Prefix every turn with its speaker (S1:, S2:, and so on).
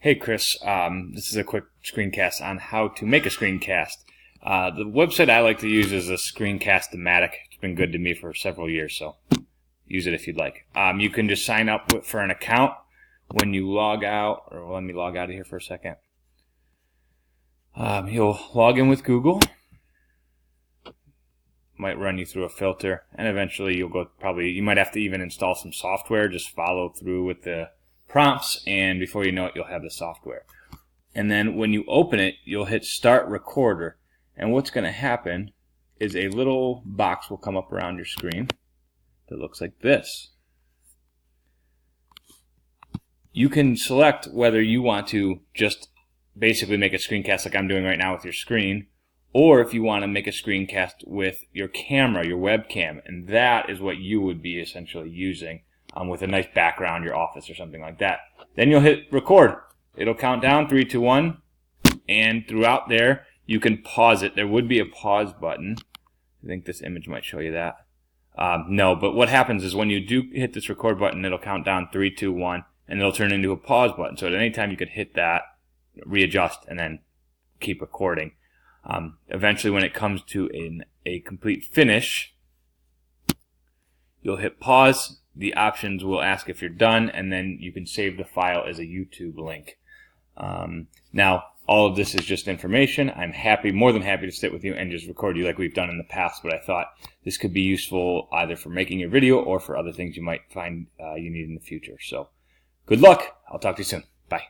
S1: Hey Chris, this is a quick screencast on how to make a screencast. The website I like to use is a ScreenCast-O-Matic. It's been good to me for several years, so use it if you'd like. You can just sign up for an account when you log out, or let me log out of here for a second. You'll log in with Google. Might run you through a filter, and eventually you might have to even install some software. Just follow through with the prompts, and before you know it, you'll have the software. And then when you open it, you'll hit Start Recorder, and what's going to happen is a little box will come up around your screen that looks like this. You can select whether you want to just basically make a screencast like I'm doing right now with your screen, or if you want to make a screencast with your camera, your webcam, and that is what you would be essentially using with a nice background, your office or something like that. Then you'll hit record. It'll count down 3, 2, 1, and throughout there you can pause it. There would be a pause button. I think this image might show you that. No, but what happens is when you do hit this record button, it'll count down 3, 2, 1, and it'll turn into a pause button. So at any time you could hit that, readjust, and then keep recording. Eventually, when it comes to a complete finish, you'll hit pause. The options will ask if you're done, and then you can save the file as a YouTube link. Now, all of this is just information. I'm more than happy to sit with you and just record you like we've done in the past, but I thought this could be useful either for making your video or for other things you might find you need in the future. So, good luck. I'll talk to you soon. Bye.